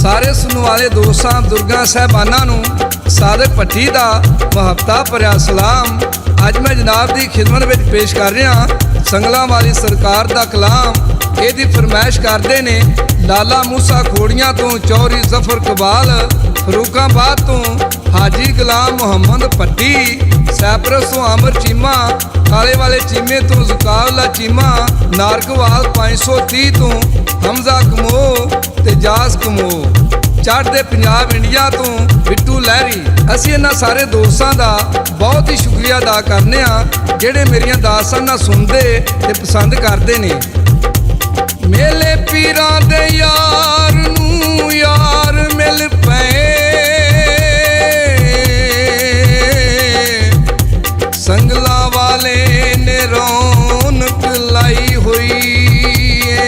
ਸਾਰੇ ਸੁਣਨ ਵਾਲੇ ਦੋਸਤਾਂ ਬਜ਼ੁਰਗਾਂ ਸਾਹਿਬਾਨਾਂ ਨੂੰ ਸਾਦਕ ਭੱਟੀ ਦਾ ਮੁਹੱਬਤਾਂ ਭਰਿਆ ਸਲਾਮ। ਅੱਜ ਮੈਂ ਜਨਾਬ ਦੀ ਖਿਦਮਤ ਵਿੱਚ ਪੇਸ਼ ਕਰ ਰਿਹਾ ਸੰਗਲਾਂ ਵਾਲੀ ਸਰਕਾਰ ਦਾ ਕਲਾਮ। ਇਹਦੀ ਫਰਮਾਇਸ਼ ਕਰਦੇ ਨੇ ਲਾਲਾ ਮੂਸਾ ਖੋੜੀਆਂ ਤੋਂ ਚੌਰੀ ਜ਼ਫਰ ਕਬਾਲ, ਫਰੂਕਾਬਾਦ ਤੋਂ ਹਾਜੀ ਗੁਲਾਮ ਮੁਹੰਮਦ ਭੱਟੀ, ਸੈਪਰਸ ਤੋਂ ਆਮਰ ਚੀਮਾ, ਕਾਲੇ ਵਾਲੇ ਚੀਮੇ ਤੋਂ ਜ਼ੁਕਾਵਲਾ ਚੀਮਾ, ਨਾਰਕਵਾਲ 530 ਤੋਂ ਹਮਜ਼ਾ ਕਮੋ ਤੇ ਜਾਸ ਕਮੋ, ਚੜ੍ਹਦੇ ਪੰਜਾਬ ਇੰਡੀਆ ਤੋਂ ਬਿੱਟੂ ਲਹਿਰੀ। ਅਸੀਂ ਇਹਨਾਂ ਸਾਰੇ ਦੋਸਤਾਂ ਦਾ ਬਹੁਤ ਹੀ ਸ਼ੁਕਰੀਆ ਅਦਾ ਕਰਨੇ ਆ ਜਿਹੜੇ ਮੇਰੀਆਂ ਦਾਸਤਾਨਾਂ ਸੁਣਦੇ ਤੇ ਪਸੰਦ ਕਰਦੇ ਨੇ। ਮੇਲੇ ਪੀਰਾਂ ਦੇ ਯਾਰ ਨੂੰ ਯਾਰ ਮਿਲ ਪਏ, ਸੰਗਲਾਂ ਵਾਲੇ ਨੇ ਰੌਣਕ ਲਾਈ ਹੋਈ ਏ।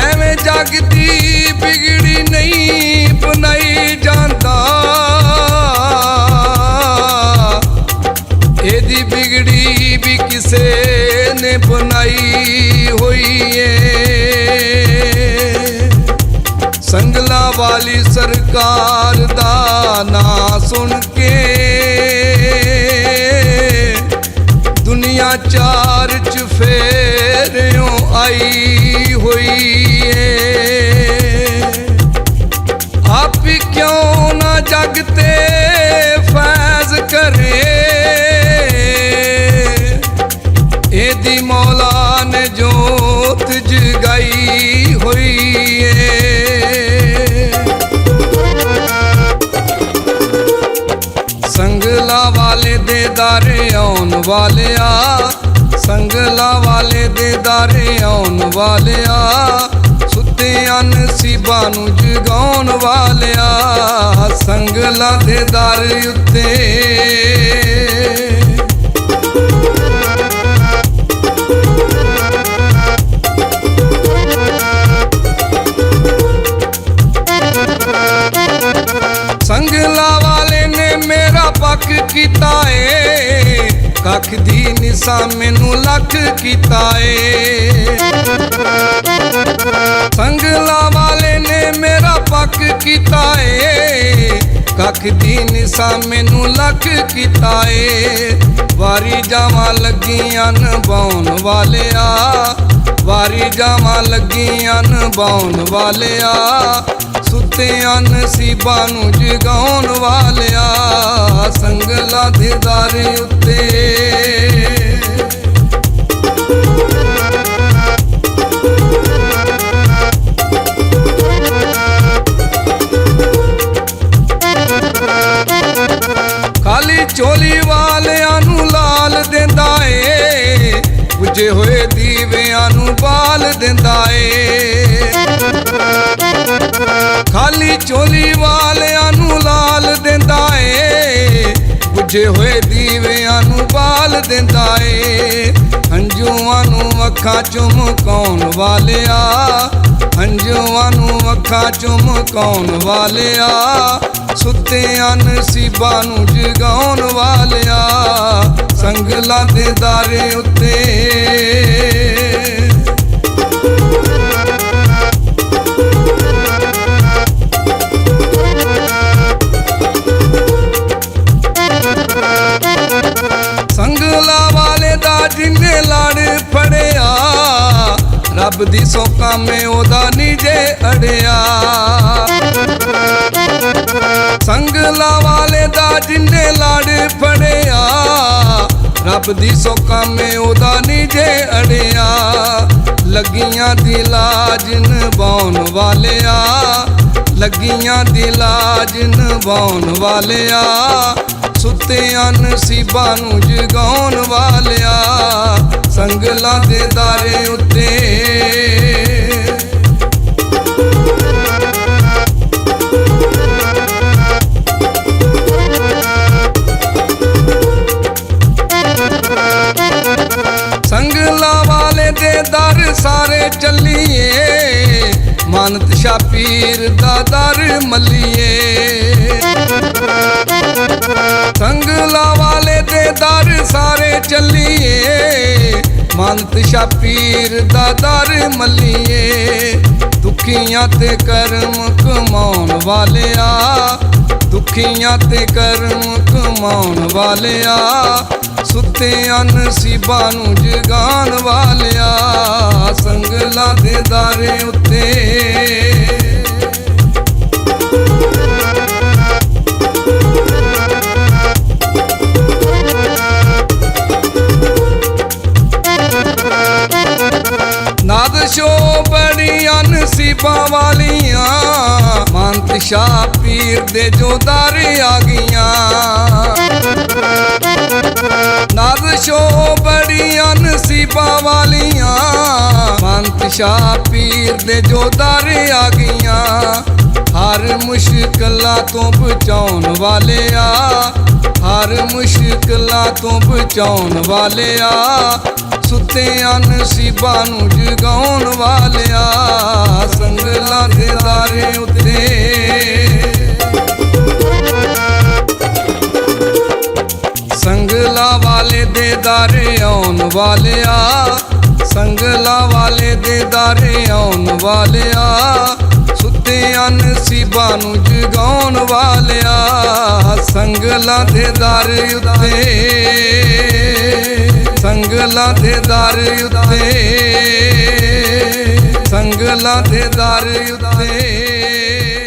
ਐਵੇਂ ਜੱਗ ਦੀ ਬਿਗੜੀ ਨਹੀਂ ਬਣਾਈ ਜਾਂਦਾ, ਇਹਦੀ ਬਿਗੜੀ ਵੀ ਕਿਸੇ ਨੇ ਬਣਾਈ ਹੋਈ ਏ। ਸੰਗਲਾਂ ਵਾਲੀ ਸਰਕਾਰ ਦਾ ਨਾਂ ਸੁਣ ਕੇ ਦੁਨੀਆ ਚਾਰ ਚੁਫੇਰਿਓਂ ਆਈ ਹੋਈ ਏ। ਆਪ ਕਿਉਂ ਨਾ ਜਗ ਤੇ ਫੈਜ਼ ਕਰੇ, ਇਹਦੀ ਮੌਲਾ ਨੇ ਜੋਤ ਜਗਾਈ ਹੋਈ ਏ। ਸੰਗਲਾਂ ਵਾਲੇ ਦੇ ਦਾਰੇ ਆਉਣ ਵਾਲਿਆ, ਸੰਗਲਾਂ ਵਾਲੇ ਦੇ ਦਾਰੇ ਆਉਣ ਵਾਲਿਆ, ਸੁੱਤਿਆਂ ਨਸੀਬਾਂ ਨੂੰ ਜਗਾਉਣ ਵਾਲਿਆ, ਸੰਗਲਾਂ ਦੇ ਦਰ ਉੱਤੇ ਸੰਗਲਾਂ ਵਾਲੇ ਨੇ ਮੇਰਾ ਪੱਕ ਕੀਤਾ ਏ, ਕੱਖ ਦੀ ਨਿਸਾ ਮੈਨੂੰ ਲੱਖ ਕੀਤਾ ਏ। ਸੰਗਲਾਂ ਵਾਲੇ ਨੇ ਮੇਰਾ ਪੱਕ ਕੀਤਾ ਏ, ਕੱਖ ਦੀ ਨਿਸਾ ਮੈਨੂੰ ਲੱਖ ਕੀਤਾ ਏ। ਵਾਰੀ ਜਾਵਾਂ ਲੱਗੀਆਂ ਨਿਭਾਉਣ ਵਾਲਿਆ, ਵਾਰੀ ਜਾਵਾਂ ਲੱਗੀਆਂ ਨਿਭਾਉਣ ਵਾਲਿਆ, ਸੁੱਤਿਆਂ ਨਸੀਬਾਂ ਨੂੰ ਜਗਾਉਣ ਵਾਲਿਆ, ਸੰਗਲਾਂ ਦੇ ਦਰ ਉੱਤੇ ਖਾਲੀ ਝੋਲੀ ਵਾਲਿਆਂ ਨੂੰ ਲਾਲ ਦਿੰਦਾ ਏ, ਬੁਝੇ ਹੋਏ ਦੀਵਿਆਂ ਨੂੰ ਬਾਲ ਦਿੰਦਾ ਏ। ਖਾਲੀ ਝੋਲੀ ਵਾਲਿਆਂ ਨੂੰ ਲਾਲ ਦਿੰਦਾ ਏ, ਬੁਝੇ ਹੋਏ ਦੀਵਿਆਂ ਨੂੰ ਬਾਲ ਦਿੰਦਾ ਏ। ਹੰਝੂਆਂ ਨੂੰ ਅੱਖਾਂ ਚੁਮਕਾਉਣ ਵਾਲਿਆ, ਹੰਝੂਆਂ ਨੂੰ ਅੱਖਾਂ ਚੁਮਕਾਉਣ ਵਾਲਿਆ, ਸੁੱਤਿਆਂ ਨਸੀਬਾਂ ਨੂੰ ਜਗਾਉਣ ਵਾਲਿਆ, ਸੰਗਲਾਂ ਦੇ ਦਰ ਉੱਤੇ ਸੰਗਲਾਂ ਵਾਲੇ ਦਾ ਜਿੰਨੇ ਲੜ ਫੜਿਆ, ਰੱਬ ਦੀ ਸੌਕਾਂ ਮੇ ਉਹਦਾ ਨੀਜੇ ਅੜਿਆ। ਸੰਗਲਾਂ ਵਾਲੇ ਦਾ ਜਿੰਨੇ ਲੜ ਫੜਿਆ, ਰੱਬ ਦੀ ਸੌਕਾਂ ਮੇ ਉਹਦਾ ਨੀਜੇ ਅੜਿਆ। ਲੱਗੀਆਂ ਦੀ ਲਾਜ ਨਿਭਾਉਣ ਵਾਲਿਆ, ਲੱਗੀਆਂ ਦੀ ਲਾਜ ਨਿਭਾਉਣ ਵਾਲਿਆ, ਸੁੱਤਿਆਂ ਨਸੀਬਾਂ ਨੂੰ ਜਗਾਉਣ ਵਾਲਿਆ, ਸੰਗਲਾਂ ਦੇ ਦਰ ਉੱਤੇ ਸੰਗਲਾਂ ਵਾਲੇ ਦੇ ਦਰ ਸਾਰੇ ਚੱਲੀਏ, ਮਾਨਤ ਸ਼ਾਹ ਪੀਰ ਦਾ ਦਰ ਮੱਲੀਏ। ਸੰਗਲਾਂ ਵਾਲੇ ਦੇ ਦਰ ਸਾਰੇ ਚੱਲੀਏ, ਮਾਨਤ ਸ਼ਾਹ ਪੀਰ ਦਾ ਦਰ ਮੱਲੀਏ। ਦੁੱਖ ਦੁਖੀਆਂ ਤੇ ਕਰਮ ਕਮਾਉਣ ਵਾਲਿਆ, ਦੁਖੀਆਂ ਤੇ ਕਰਮ ਕਮਾਉਣ ਵਾਲਿਆ, ਸੁੱਤਿਆਂ ਨਸੀਬਾਂ ਨੂੰ ਜਗਾਉਣ ਵਾਲਿਆ, ਸੰਗਲਾਂ ਦੇ ਦਾਰੇ ਉੱਤੇ ਨਾਦਸ਼ੋ ਬੜੀਆਂ ਨਸੀਬਾਂ ਵਾਲੀਆਂ, ਮੰਤ ਸ਼ਾਹ ਪੀਰ ਦੇ ਜੋ ਦਰ ਆ ਗਈਆਂ। ਨਾਦਸ਼ੋ ਬੜੀਆਂ ਨਸੀਬਾਂ ਵਾਲੀਆਂ, ਮੰਤ ਸ਼ਾਹ ਪੀਰ ਦੇ ਜੋ ਦਰ ਆ ਗਈਆਂ। ਹਰ ਮੁਸ਼ਕਲਾਂ ਤੋਂ ਬਚਾਉਣ ਵਾਲਿਆ, ਹਰ ਮੁਸ਼ਕਲਾਂ ਤੋਂ ਬਚਾਉਣ ਵਾਲਿਆ, ਸੁੱਤਿਆਂ ਨਸੀਬਾਂ ਨੂੰ ਜਗਾਉਣ ਵਾਲਿਆ, ਸੰਗਲਾਂ ਦੇ ਦਾਰੇ ਉੱਤੇ ਸੰਗਲਾਂ ਵਾਲੇ ਦੇ ਦਾਰੇ ਆਉਣ ਵਾਲਿਆ, ਸੰਗਲਾਂ ਵਾਲੇ ਦੇ ਦਾਰੇ ਆਉਣ ਵਾਲਿਆ, ਸੁੱਤਿਆਂ ਨਸੀਬਾਂ ਨੂੰ ਜਗਾਉਣ ਵਾਲਿਆ, ਸੰਗਲਾਂ ਦੇ ਦਰ ਉੱਤੇ ਸੰਗਲਾਂ ਦੇ ਦਰ ਉੱਤੇ ਸੰਗਲਾਂ ਦੇ ਦਰ ਉੱਤੇ।